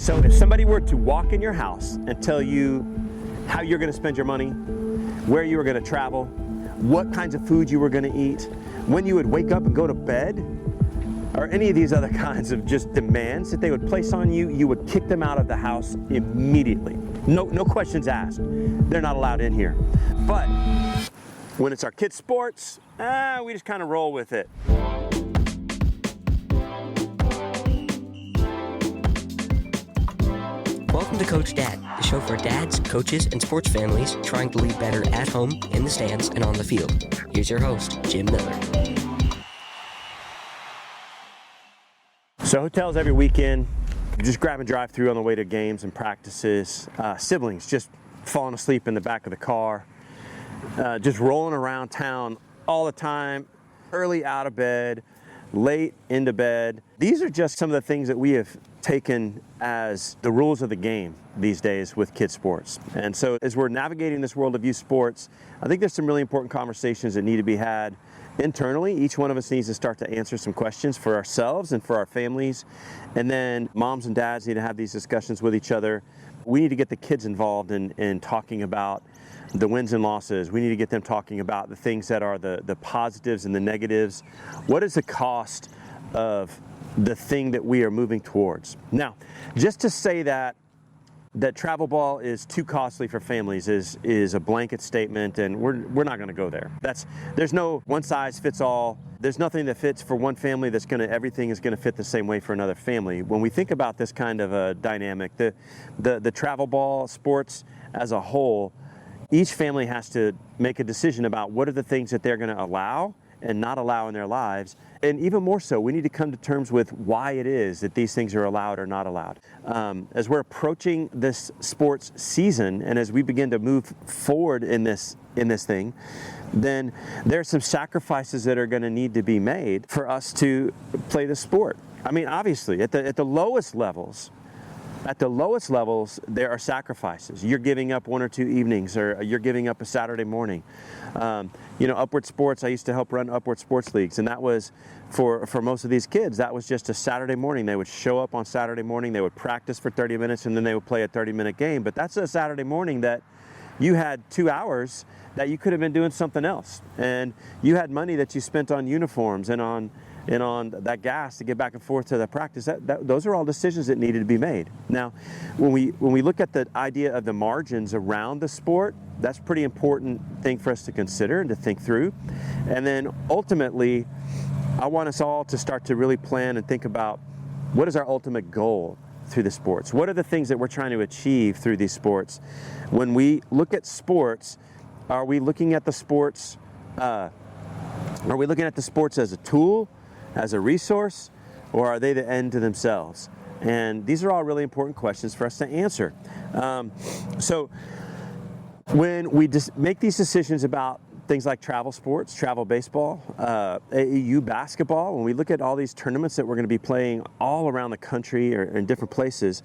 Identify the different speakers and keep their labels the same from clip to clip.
Speaker 1: So if somebody were to walk in your house and tell you how you're going to spend your money, where you were going to travel, what kinds of food you were going to eat, when you would wake up and go to bed, or any of these other kinds of just demands that they would place on you, you would kick them out of the house immediately. No questions asked. They're not allowed in here. But when it's our kids' sports, we just kind of roll with it.
Speaker 2: Welcome to CoachDad, the show for dads, coaches, and sports families trying to lead better at home, in the stands, and on the field. Here's your host, Jim Miller.
Speaker 1: So hotels every weekend, just grab and drive through on the way to games and practices. Siblings just falling asleep in the back of the car, just rolling around town all the time, early out of bed, late into bed. These are just some of the things that we have taken as the rules of the game these days with kids sports. And so as we're navigating this world of youth sports, I think there's some really important conversations that need to be had internally. Each one of us needs to start to answer some questions for ourselves and for our families. And then moms and dads need to have these discussions with each other. We need to get the kids involved in talking about the wins and losses. We need to get them talking about the things that are the positives and the negatives. What is the cost of the thing that we are moving towards? Now, just to say that travel ball is too costly for families is a blanket statement, and we're not going to go there. There's no one size fits all. There's nothing that fits for one family everything is going to fit the same way for another family. When we think about this kind of a dynamic, the travel ball sports as a whole, each family has to make a decision about what are the things that they're going to allow and not allow in their lives. And even more so, we need to come to terms with why it is that these things are allowed or not allowed. As we're approaching this sports season, and as we begin to move forward in this thing, then there are some sacrifices that are going to need to be made for us to play the sport. I mean, obviously, at the lowest levels, there are sacrifices. You're giving up one or two evenings, or you're giving up a Saturday morning. Upward Sports, I used to help run Upward Sports Leagues, and that was, for most of these kids, that was just a Saturday morning. They would show up on Saturday morning, they would practice for 30 minutes, and then they would play a 30-minute game. But that's a Saturday morning that you had 2 hours that you could have been doing something else. And you had money that you spent on uniforms and on that gas to get back and forth to the practice. Those are all decisions that needed to be made. Now, when we look at the idea of the margins around the sport, that's a pretty important thing for us to consider and to think through. And then ultimately, I want us all to start to really plan and think about what is our ultimate goal through the sports? What are the things that we're trying to achieve through these sports? When we look at sports, are we looking at the sports as a tool, as a resource, or are they the end to themselves? And these are all really important questions for us to answer. So when we make these decisions about things like travel sports, travel baseball, AAU basketball, when we look at all these tournaments that we're going to be playing all around the country or in different places,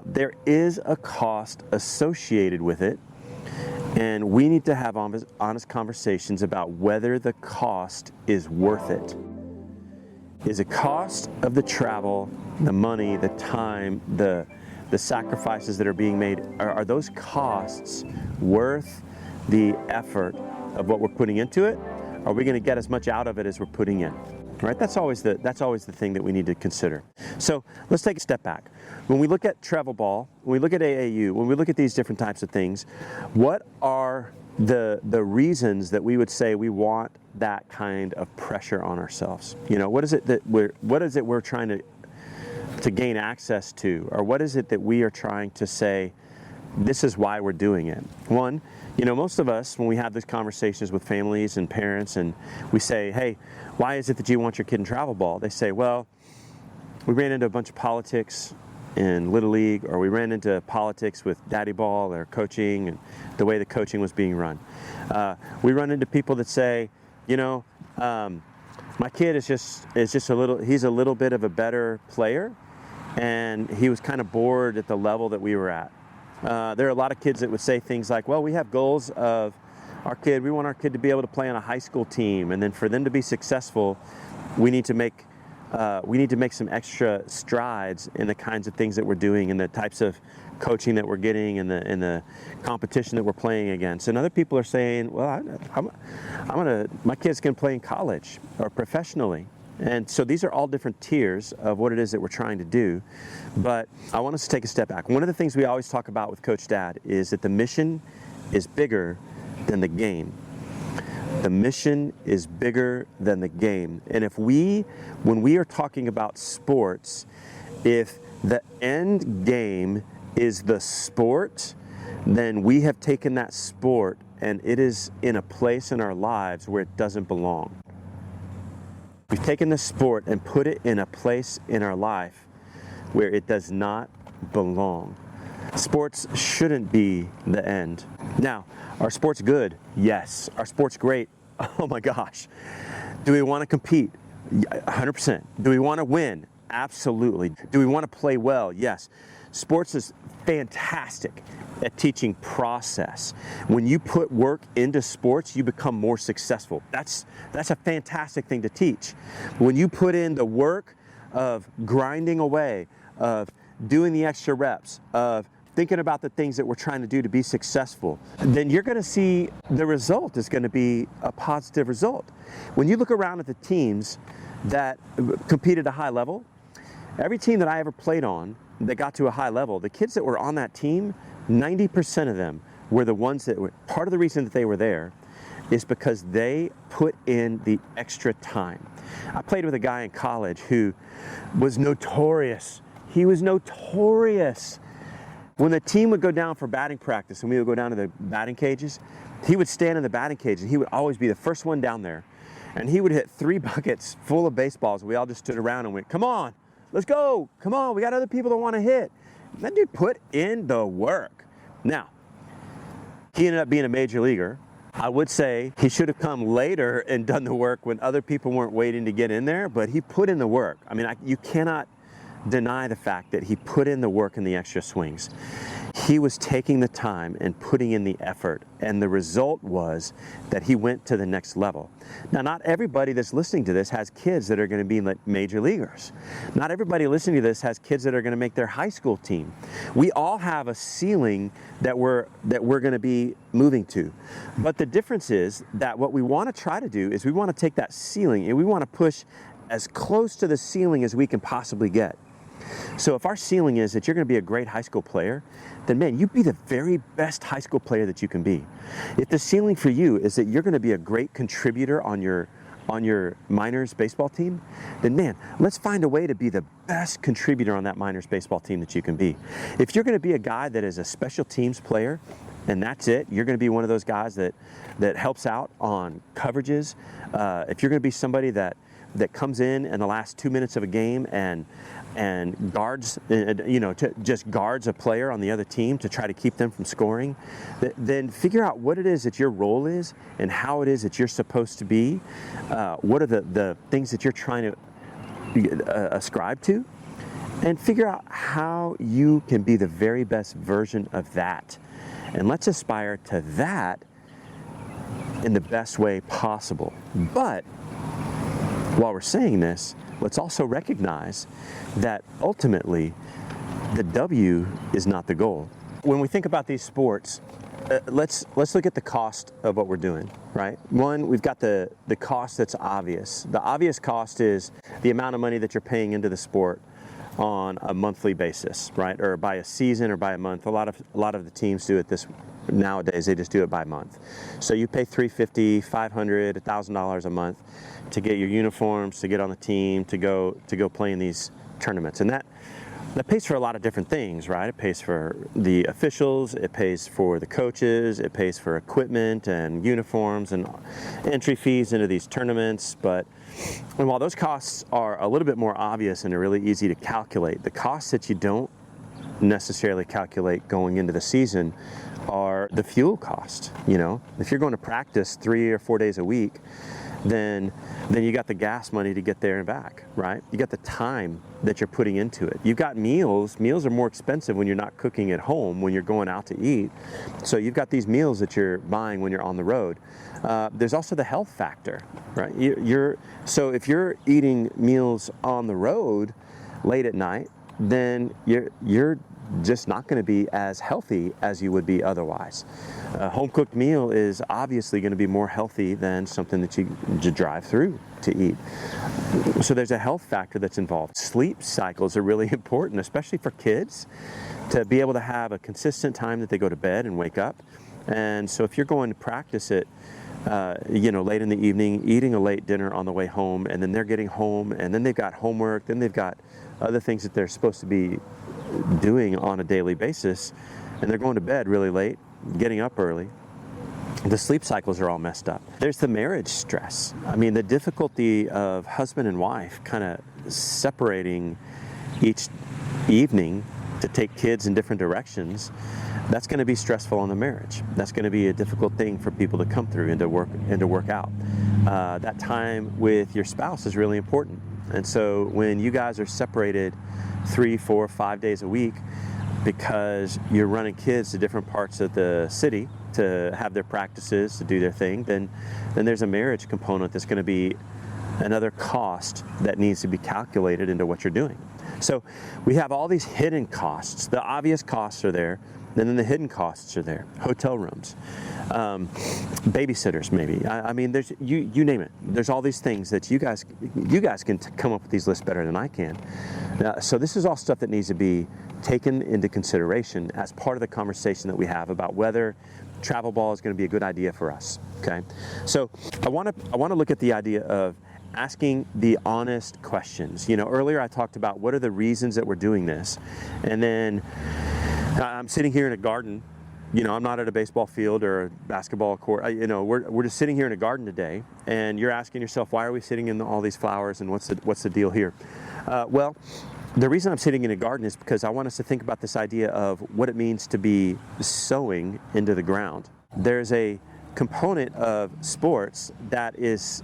Speaker 1: there is a cost associated with it. And we need to have honest conversations about whether the cost is worth it. Is the cost of the travel, the money, the time, the sacrifices that are being made, are those costs worth the effort of what we're putting into it? Are we going to get as much out of it as we're putting in? Right? That's always the thing that we need to consider. So let's take a step back. When we look at travel ball, when we look at AAU, when we look at these different types of things, what are the reasons that we would say we want that kind of pressure on ourselves? What is it that we're trying to gain access to, or what is it that we are trying to say, this is why we're doing it? One, most of us, when we have these conversations with families and parents, and we say, hey, why is it that you want your kid in travel ball? They say, well, we ran into a bunch of politics in Little League, or we ran into politics with daddy ball or coaching and the way the coaching was being run. We run into people that say, my kid is just he's a little bit of a better player, and he was kind of bored at the level that we were at. There are a lot of kids that would say things like, well, we have goals of we want our kid to be able to play on a high school team, and then for them to be successful, we need to make we need to make some extra strides in the kinds of things that we're doing and the types of coaching that we're getting and the competition that we're playing against. And other people are saying, well, my kids can play in college or professionally. And so these are all different tiers of what it is that we're trying to do. But I want us to take a step back. One of the things we always talk about with CoachDad is that the mission is bigger than the game. The mission is bigger than the game. And when we are talking about sports, if the end game is the sport, then we have taken that sport and it is in a place in our lives where it doesn't belong. We've taken the sport and put it in a place in our life where it does not belong. Sports shouldn't be the end. Now, are sports good? Yes. Are sports great? Oh my gosh. Do we want to compete? 100%. Do we want to win? Absolutely. Do we want to play well? Yes. Sports is fantastic at teaching process. When you put work into sports, you become more successful. That's a fantastic thing to teach. When you put in the work of grinding away, of doing the extra reps, of thinking about the things that we're trying to do to be successful, then you're going to see the result is going to be a positive result. When you look around at the teams that compete at a high level, every team that I ever played on that got to a high level, the kids that were on that team, 90% of them were the ones that were, part of the reason that they were there is because they put in the extra time. I played with a guy in college who was notorious. He was notorious. When the team would go down for batting practice and we would go down to the batting cages, he would stand in the batting cage and he would always be the first one down there. And he would hit 3 buckets full of baseballs. We all just stood around and went, come on, let's go. Come on, we got other people that want to hit. That dude put in the work. Now, he ended up being a major leaguer. I would say he should have come later and done the work when other people weren't waiting to get in there, but he put in the work. I mean, you cannot deny the fact that he put in the work and the extra swings. He was taking the time and putting in the effort, and the result was that he went to the next level. Now, not everybody that's listening to this has kids that are going to be like major leaguers. Not everybody listening to this has kids that are going to make their high school team. We all have a ceiling that we're going to be moving to. But the difference is that what we want to try to do is we want to take that ceiling and we want to push as close to the ceiling as we can possibly get. So if our ceiling is that you're going to be a great high school player, then man, you be the very best high school player that you can be. If the ceiling for you is that you're going to be a great contributor on your minors baseball team, then man, let's find a way to be the best contributor on that minors baseball team that you can be. If you're going to be a guy that is a special teams player, and that's it, you're going to be one of those guys that helps out on coverages. If you're going to be somebody that comes in the last 2 minutes of a game and guards, just guards a player on the other team to try to keep them from scoring, then figure out what it is that your role is and how it is that you're supposed to be. What are the things that you're trying to ascribe to? And figure out how you can be the very best version of that. And let's aspire to that in the best way possible. But while we're saying this, let's also recognize that ultimately the W is not the goal. When we think about these sports, let's look at the cost of what we're doing, right? One, we've got the cost that's obvious. The obvious cost is the amount of money that you're paying into the sport on a monthly basis, right? Or by a season or by a month. A lot of the teams do it nowadays, they just do it by month. So you pay $350, $500, $1,000 a month to get your uniforms, to get on the team, to go play in these tournaments. And that pays for a lot of different things, right? It pays for the officials, it pays for the coaches, it pays for equipment and uniforms and entry fees into these tournaments. And while those costs are a little bit more obvious and are really easy to calculate, the costs that you don't necessarily calculate going into the season are the fuel cost. If you're going to practice 3 or 4 days a week, then you got the gas money to get there and back, right? You got the time that you're putting into it. You've got meals. Meals are more expensive when you're not cooking at home, when you're going out to eat. So you've got these meals that you're buying when you're on the road. There's also the health factor, right? So if you're eating meals on the road late at night, then you're just not going to be as healthy as you would be otherwise. A home-cooked meal is obviously going to be more healthy than something that you drive through to eat. So there's a health factor that's involved. Sleep cycles are really important, especially for kids, to be able to have a consistent time that they go to bed and wake up. And so if you're going to practice it, late in the evening, eating a late dinner on the way home, and then they're getting home, and then they've got homework, then they've got other things that they're supposed to be doing on a daily basis, and they're going to bed really late, getting up early, the sleep cycles are all messed up. There's the marriage stress. I mean, the difficulty of husband and wife kind of separating each evening to take kids in different directions. That's going to be stressful on the marriage. That's going to be a difficult thing for people to come through and to work out. That time with your spouse is really important. And so when you guys are separated 3, 4, 5 days a week because you're running kids to different parts of the city to have their practices, to do their thing, then there's a marriage component that's going to be another cost that needs to be calculated into what you're doing. So we have all these hidden costs. The obvious costs are there, and then the hidden costs are there. Hotel rooms, babysitters maybe. I mean, there's you name it. There's all these things that you guys can come up with these lists better than I can. So this is all stuff that needs to be taken into consideration as part of the conversation that we have about whether travel ball is going to be a good idea for us. Okay, so I want to look at the idea of asking the honest questions. Earlier I talked about what are the reasons that we're doing this, and then I'm sitting here in a garden. I'm not at a baseball field or a basketball court. We're just sitting here in a garden today, and you're asking yourself, why are we sitting in all these flowers, and what's the deal here? Well, the reason I'm sitting in a garden is because I want us to think about this idea of what it means to be sowing into the ground. There's a component of sports that is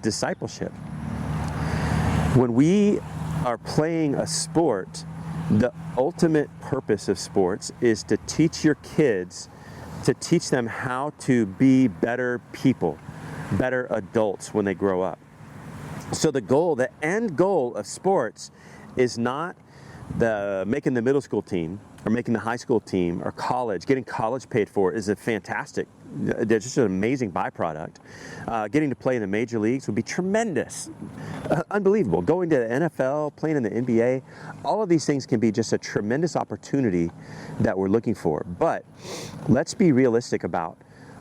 Speaker 1: discipleship. When we are playing a sport, the ultimate purpose of sports is to teach your kids, to teach them how to be better people, better adults when they grow up. So the end goal of sports is not making the middle school team or making the high school team or college. Getting college paid for is a fantastic, there's just an amazing byproduct. Getting to play in the major leagues would be tremendous, unbelievable. Going to the NFL, playing in the NBA, all of these things can be just a tremendous opportunity that we're looking for. But let's be realistic about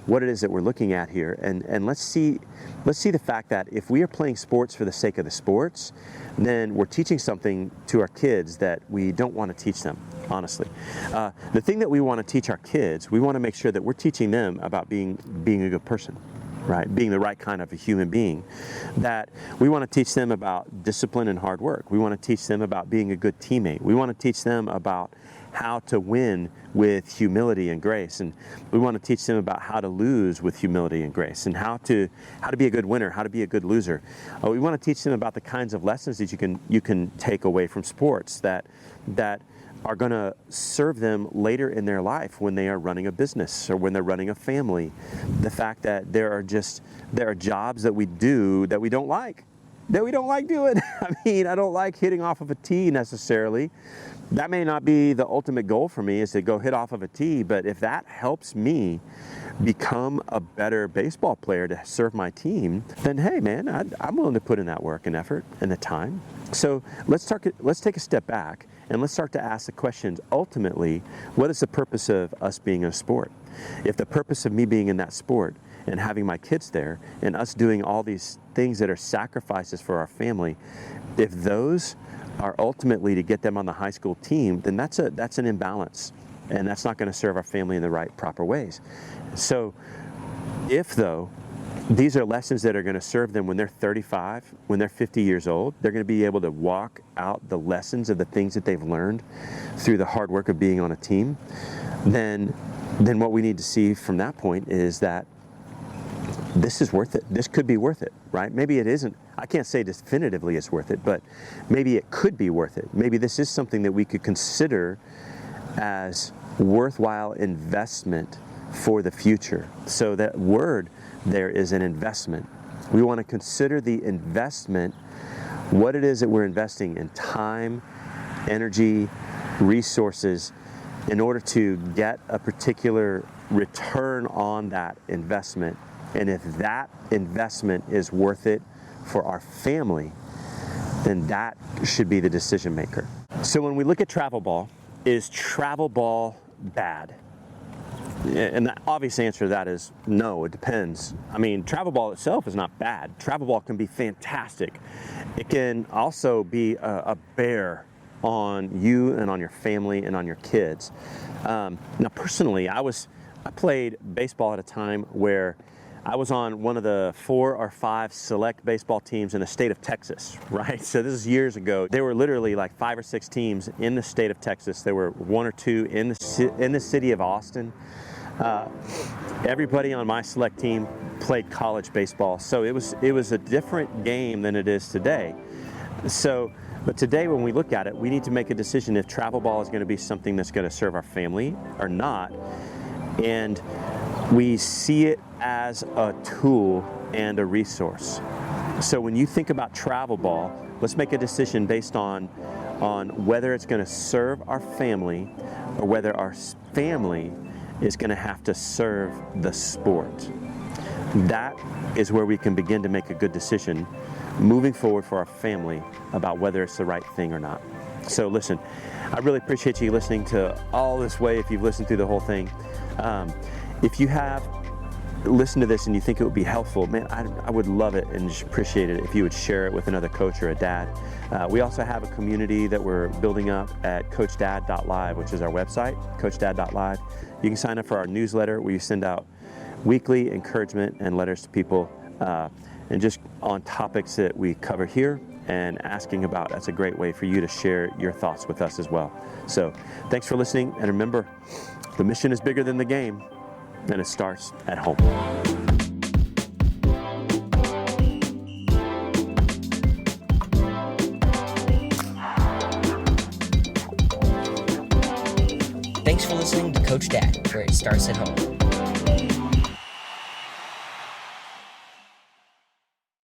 Speaker 1: what it is that we're looking at here, and let's see the fact that if we are playing sports for the sake of the sports, then we're teaching something to our kids that we don't want to teach them, honestly. The thing that we want to teach our kids, we want to make sure that we're teaching them about being a good person, right? Being the right kind of a human being. That we want to teach them about discipline and hard work. We want to teach them about being a good teammate. We want to teach them about how to win with humility and grace, and we want to teach them about how to lose with humility and grace, and how to be a good winner, how to be a good loser. We want to teach them about the kinds of lessons that you can take away from sports that are going to serve them later in their life when they are running a business or when they're running a family. The fact that there are jobs that we do that we don't like doing. I mean, I don't like hitting off of a tee necessarily. That may not be the ultimate goal for me, is to go hit off of a tee, but if that helps me become a better baseball player to serve my team, then hey man, I'm willing to put in that work and effort and the time. So let's take a step back and let's start to ask the questions, ultimately, what is the purpose of us being in a sport? If the purpose of me being in that sport and having my kids there and us doing all these things that are sacrifices for our family, if those are ultimately to get them on the high school team, then that's an imbalance, and that's not going to serve our family in the right, proper ways. So if though these are lessons that are going to serve them when they're 35, when they're 50 years old, they're going to be able to walk out the lessons of the things that they've learned through the hard work of being on a team, then what we need to see from that point is that this is worth it. This could be worth it, right? Maybe it isn't. I can't say definitively it's worth it, but maybe it could be worth it. Maybe this is something that we could consider as worthwhile investment for the future. So that word there is an investment. We want to consider the investment, what it is that we're investing in time, energy, resources, in order to get a particular return on that investment. And if that investment is worth it for our family, then that should be the decision maker. So when we look at travel ball, is travel ball bad? And the obvious answer to that is no, it depends. I mean, travel ball itself is not bad. Travel ball can be fantastic. It can also be a bear on you and on your family and on your kids. Now, personally, I played baseball at a time where I was on one of the 4 or 5 select baseball teams in the state of Texas, right? So this is years ago. There were literally like 5 or 6 teams in the state of Texas. There were 1 or 2 in the city of Austin. Everybody on my select team played college baseball, so it was a different game than it is today. But today when we look at it, we need to make a decision if travel ball is going to be something that's going to serve our family or not. And we see it as a tool and a resource. So when you think about travel ball, let's make a decision based on whether it's going to serve our family or whether our family is going to have to serve the sport. That is where we can begin to make a good decision moving forward for our family about whether it's the right thing or not. So listen, I really appreciate you listening to all this way if you've listened through the whole thing. If you have listened to this and you think it would be helpful, man, I would love it and just appreciate it if you would share it with another coach or a dad. We also have a community that we're building up at CoachDad.live, which is our website, CoachDad.live. You can sign up for our newsletter where you send out weekly encouragement and letters to people and just on topics that we cover here and asking about. That's a great way for you to share your thoughts with us as well. So thanks for listening, and remember, the mission is bigger than the game, and it starts at home.
Speaker 2: Thanks for listening to Coach Dad, where it starts at home.